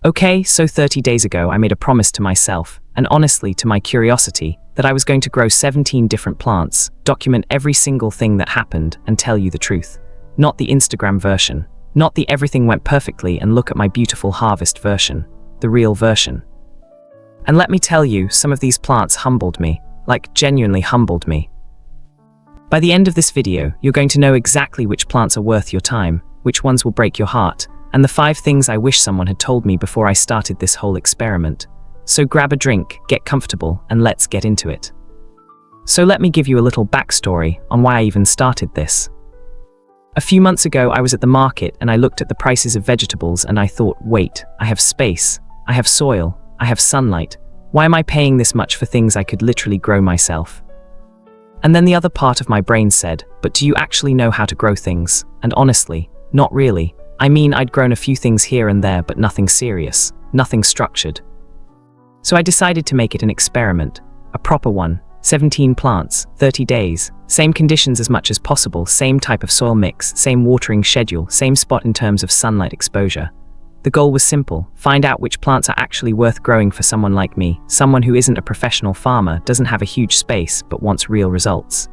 Okay, so 30 days ago I made a promise to myself, and honestly to my curiosity, that I was going to grow 17 different plants, document every single thing that happened, and tell you the truth. Not the Instagram version. Not the everything went perfectly and look at my beautiful harvest version. The real version. And let me tell you, some of these plants humbled me, like genuinely humbled me. By the end of this video, you're going to know exactly which plants are worth your time, which ones will break your heart, and the 5 things I wish someone had told me before I started this whole experiment. So grab a drink, get comfortable, and let's get into it. So let me give you a little backstory on why I even started this. A few months ago, I was at the market and I looked at the prices of vegetables and I thought, wait, I have space, I have soil, I have sunlight. Why am I paying this much for things I could literally grow myself? And then the other part of my brain said, but do you actually know how to grow things? And honestly, not really. I mean, I'd grown a few things here and there, but nothing serious, nothing structured. So I decided to make it an experiment, a proper one. 17 plants, 30 days, same conditions as much as possible, same type of soil mix, same watering schedule, same spot in terms of sunlight exposure. The goal was simple: find out which plants are actually worth growing for someone like me, someone who isn't a professional farmer, doesn't have a huge space, but wants real results.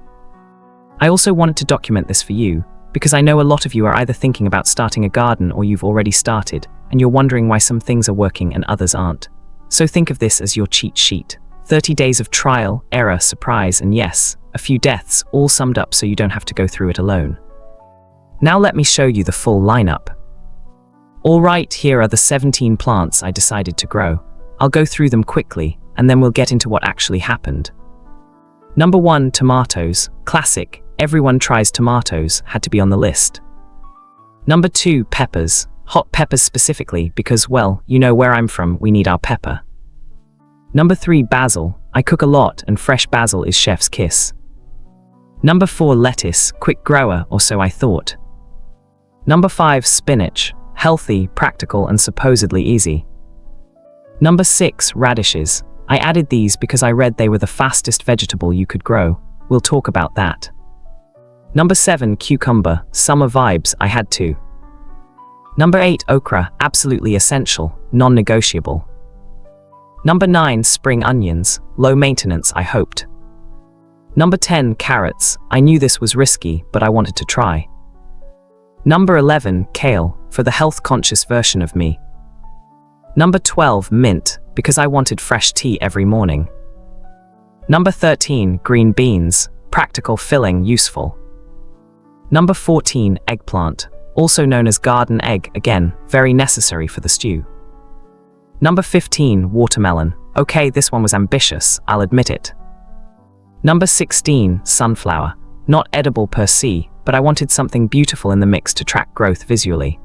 I also wanted to document this for you, because I know a lot of you are either thinking about starting a garden or you've already started, and you're wondering why some things are working and others aren't. So think of this as your cheat sheet. 30 days of trial, error, surprise, and yes, a few deaths, all summed up so you don't have to go through it alone. Now let me show you the full lineup. Alright, here are the 17 plants I decided to grow. I'll go through them quickly, and then we'll get into what actually happened. Number 1, tomatoes. Classic, everyone tries tomatoes, had to be on the list. Number 2, peppers. Hot peppers specifically, because, well, you know where I'm from, we need our pepper. Number 3, basil. I cook a lot, and fresh basil is chef's kiss. Number 4, lettuce. Quick grower, or so I thought. Number 5, spinach. Healthy, practical, and supposedly easy. Number 6, radishes. I added these because I read they were the fastest vegetable you could grow. We'll talk about that. Number 7, cucumber. Summer vibes, I had to. Number 8, okra. Absolutely essential, non-negotiable. Number 9, spring onions. Low maintenance, I hoped. Number 10, carrots. I knew this was risky, but I wanted to try. Number 11, kale, for the health-conscious version of me. Number 12, mint, because I wanted fresh tea every morning. Number 13, green beans, practical, filling, useful. Number 14, eggplant, also known as garden egg, again, very necessary for the stew. Number 15, watermelon. Okay, this one was ambitious, I'll admit it. Number 16, sunflower. Not edible per se, but I wanted something beautiful in the mix to track growth visually.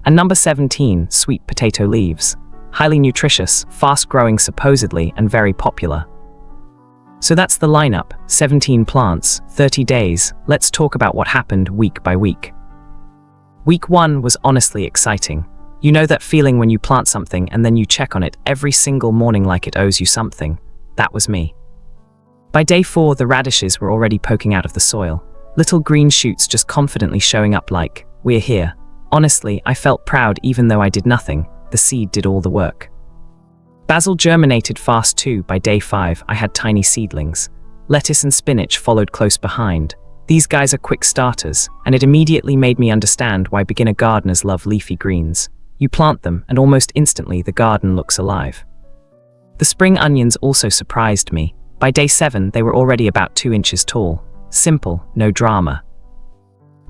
And number 17, sweet potato leaves. Highly nutritious, fast-growing supposedly, and very popular. So that's the lineup, 17 plants, 30 days. Let's talk about what happened week by week. Week 1 was honestly exciting. You know that feeling when you plant something and then you check on it every single morning like it owes you something? That was me. By day 4, the radishes were already poking out of the soil. Little green shoots just confidently showing up like, we're here. Honestly, I felt proud even though I did nothing. The seed did all the work. Basil germinated fast too. By day 5, I had tiny seedlings. Lettuce and spinach followed close behind. These guys are quick starters, and it immediately made me understand why beginner gardeners love leafy greens. You plant them, and almost instantly the garden looks alive. The spring onions also surprised me. By day 7, they were already about 2 inches tall. Simple, no drama.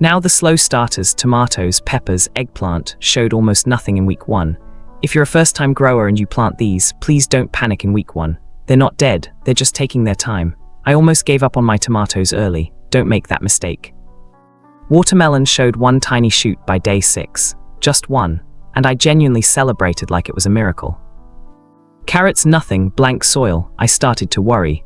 Now the slow starters, tomatoes, peppers, eggplant, showed almost nothing in week 1. If you're a first-time grower and you plant these, please don't panic in week 1. They're not dead, they're just taking their time. I almost gave up on my tomatoes early. Don't make that mistake. Watermelon showed 1 tiny shoot by day 6. Just 1. And I genuinely celebrated like it was a miracle. Carrots, nothing, blank soil. I started to worry.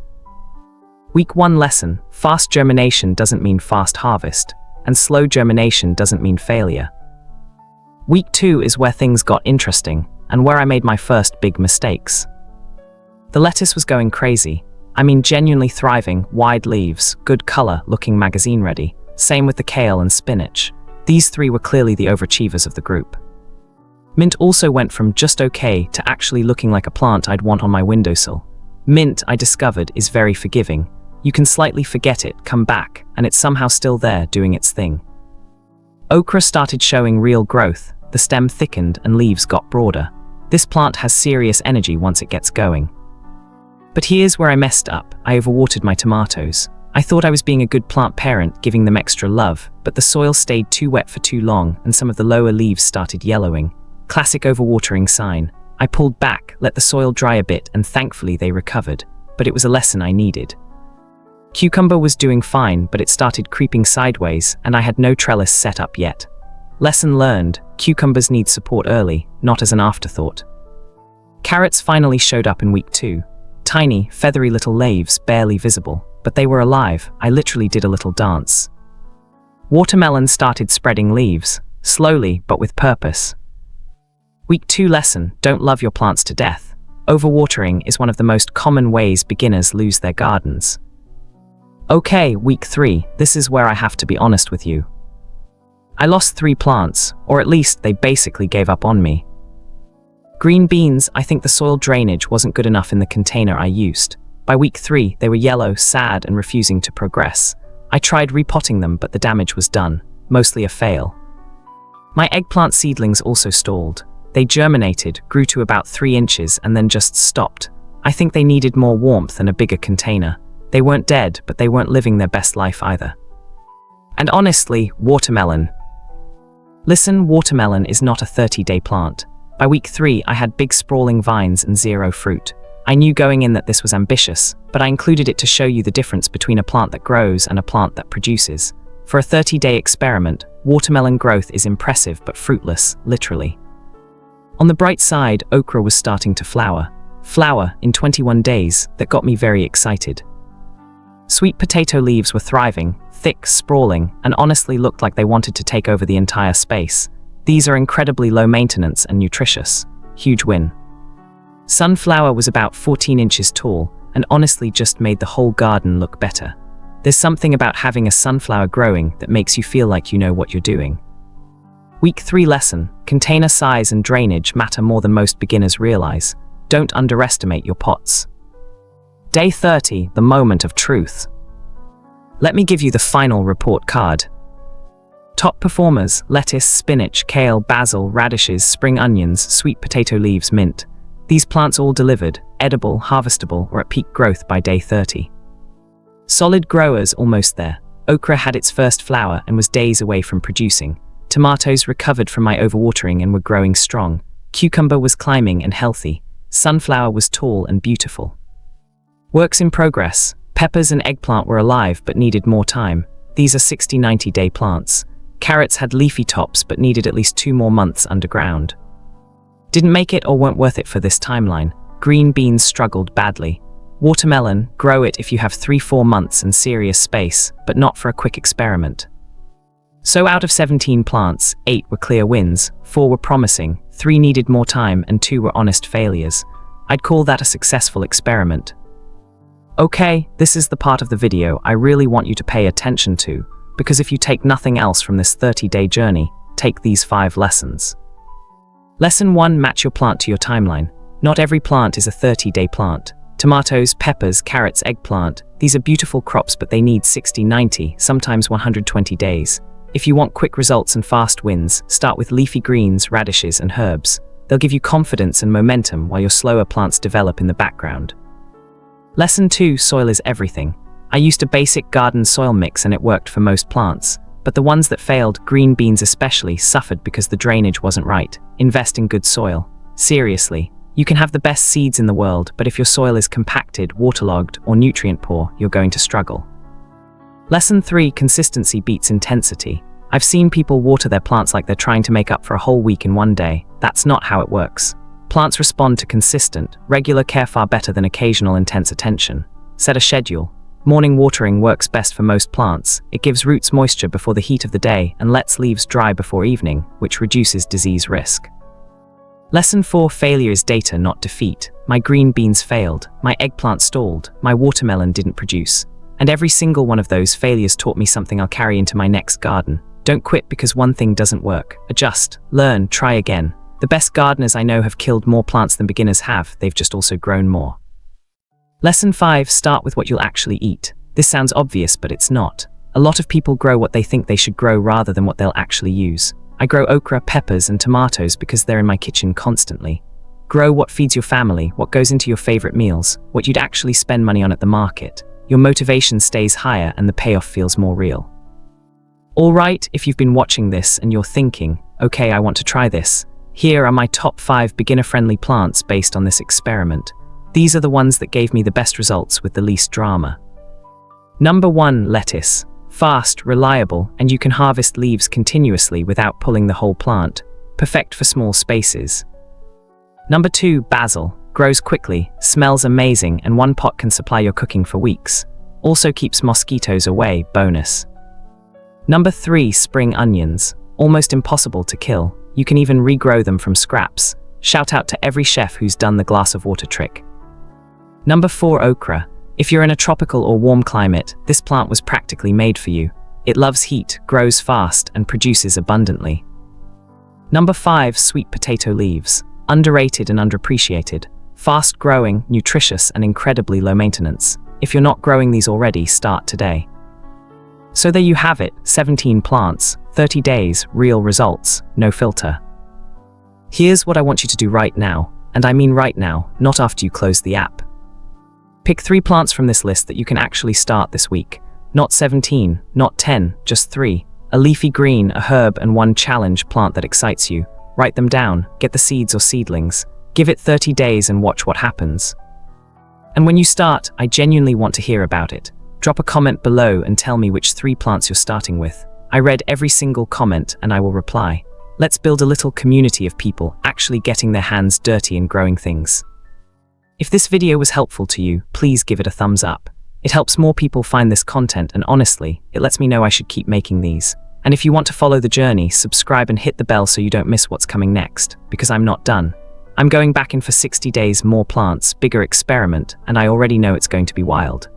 Week 1 lesson: fast germination doesn't mean fast harvest, and slow germination doesn't mean failure. Week 2 is where things got interesting, and where I made my first big mistakes. The lettuce was going crazy. I mean, genuinely thriving, wide leaves, good color, looking magazine ready. Same with the kale and spinach. These 3 were clearly the overachievers of the group. Mint also went from just okay to actually looking like a plant I'd want on my windowsill. Mint, I discovered, is very forgiving. You can slightly forget it, come back, and it's somehow still there doing its thing. Okra started showing real growth. The stem thickened and leaves got broader. This plant has serious energy once it gets going. But here's where I messed up. I overwatered my tomatoes. I thought I was being a good plant parent, giving them extra love, but the soil stayed too wet for too long and some of the lower leaves started yellowing. Classic overwatering sign. I pulled back, let the soil dry a bit, and thankfully they recovered, but it was a lesson I needed. Cucumber was doing fine, but it started creeping sideways and I had no trellis set up yet. Lesson learned, cucumbers need support early, not as an afterthought. Carrots finally showed up in week 2. Tiny, feathery little leaves, barely visible, but they were alive. I literally did a little dance. Watermelon started spreading leaves, slowly but with purpose. Week 2 lesson, don't love your plants to death. Overwatering is one of the most common ways beginners lose their gardens. Okay, week 3, this is where I have to be honest with you. I lost 3 plants, or at least they basically gave up on me. Green beans, I think the soil drainage wasn't good enough in the container I used. By week 3, they were yellow, sad, and refusing to progress. I tried repotting them, but the damage was done, mostly a fail. My eggplant seedlings also stalled. They germinated, grew to about 3 inches, and then just stopped. I think they needed more warmth and a bigger container. They weren't dead, but they weren't living their best life either. And honestly, watermelon. Listen, watermelon is not a 30-day plant. By week 3, I had big sprawling vines and 0 fruit. I knew going in that this was ambitious, but I included it to show you the difference between a plant that grows and a plant that produces. For a 30-day experiment, watermelon growth is impressive but fruitless, literally. On the bright side, okra was starting to flower. Flower in 21 days, that got me very excited. Sweet potato leaves were thriving, thick, sprawling, and honestly looked like they wanted to take over the entire space. These are incredibly low maintenance and nutritious. Huge win. Sunflower was about 14 inches tall, and honestly just made the whole garden look better. There's something about having a sunflower growing that makes you feel like you know what you're doing. Week 3 lesson, container size and drainage matter more than most beginners realize. Don't underestimate your pots. Day 30, the moment of truth. Let me give you the final report card. Top performers, lettuce, spinach, kale, basil, radishes, spring onions, sweet potato leaves, mint. These plants all delivered, edible, harvestable, or at peak growth by day 30. Solid growers almost there. Okra had its first flower and was days away from producing. Tomatoes recovered from my overwatering and were growing strong. Cucumber was climbing and healthy. Sunflower was tall and beautiful. Works in progress. Peppers and eggplant were alive but needed more time. These are 60-90 day plants. Carrots had leafy tops but needed at least 2 more months underground. Didn't make it or weren't worth it for this timeline. Green beans struggled badly. Watermelon, grow it if you have 3-4 months and serious space, but not for a quick experiment. So out of 17 plants, 8 were clear wins, 4 were promising, 3 needed more time, and 2 were honest failures. I'd call that a successful experiment. Okay, this is the part of the video I really want you to pay attention to, because if you take nothing else from this 30-day journey, take these 5 lessons. Lesson 1, match your plant to your timeline. Not every plant is a 30-day plant. Tomatoes, peppers, carrots, eggplant, these are beautiful crops, but they need 60, 90, sometimes 120 days. If you want quick results and fast wins, start with leafy greens, radishes, and herbs. They'll give you confidence and momentum while your slower plants develop in the background. Lesson 2, soil is everything. I used a basic garden soil mix and it worked for most plants, but the ones that failed, green beans especially, suffered because the drainage wasn't right. Invest in good soil. Seriously, you can have the best seeds in the world, but if your soil is compacted, waterlogged, or nutrient poor, you're going to struggle. Lesson 3, consistency beats intensity. I've seen people water their plants like they're trying to make up for a whole week in one day. That's not how it works. Plants respond to consistent, regular care far better than occasional intense attention. Set a schedule. Morning watering works best for most plants. It gives roots moisture before the heat of the day and lets leaves dry before evening, which reduces disease risk. Lesson 4, failure is data, not defeat. My green beans failed, my eggplant stalled, my watermelon didn't produce. And every single one of those failures taught me something I'll carry into my next garden. Don't quit because one thing doesn't work. Adjust, learn, try again. The best gardeners I know have killed more plants than beginners have, they've just also grown more. Lesson 5, start with what you'll actually eat. This sounds obvious, but it's not. A lot of people grow what they think they should grow rather than what they'll actually use. I grow okra, peppers, and tomatoes because they're in my kitchen constantly. Grow what feeds your family, what goes into your favorite meals, what you'd actually spend money on at the market. Your motivation stays higher and the payoff feels more real. Alright, if you've been watching this and you're thinking, okay, I want to try this, here are my top 5 beginner-friendly plants based on this experiment. These are the ones that gave me the best results with the least drama. Number 1, lettuce. Fast, reliable, and you can harvest leaves continuously without pulling the whole plant. Perfect for small spaces. Number 2, basil. Grows quickly, smells amazing, and one pot can supply your cooking for weeks. Also keeps mosquitoes away, bonus. Number 3, spring onions. Almost impossible to kill. You can even regrow them from scraps. Shout out to every chef who's done the glass of water trick. Number 4, okra. If you're in a tropical or warm climate, this plant was practically made for you. It loves heat, grows fast, and produces abundantly. Number 5, sweet potato leaves. Underrated and underappreciated. Fast growing, nutritious, and incredibly low maintenance. If you're not growing these already, start today. So there you have it, 17 plants, 30 days, real results, no filter. Here's what I want you to do right now, and I mean right now, not after you close the app. Pick 3 plants from this list that you can actually start this week. Not 17, not 10, just 3. A leafy green, a herb, and one challenge plant that excites you. Write them down, get the seeds or seedlings. Give it 30 days and watch what happens. And when you start, I genuinely want to hear about it. Drop a comment below and tell me which 3 plants you're starting with. I read every single comment and I will reply. Let's build a little community of people actually getting their hands dirty and growing things. If this video was helpful to you, please give it a thumbs up. It helps more people find this content, and honestly, it lets me know I should keep making these. And if you want to follow the journey, subscribe and hit the bell so you don't miss what's coming next, because I'm not done. I'm going back in for 60 days, more plants, bigger experiment, and I already know it's going to be wild.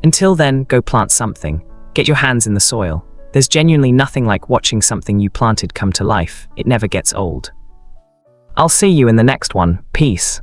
Until then, go plant something. Get your hands in the soil. There's genuinely nothing like watching something you planted come to life. It never gets old. I'll see you in the next one. Peace.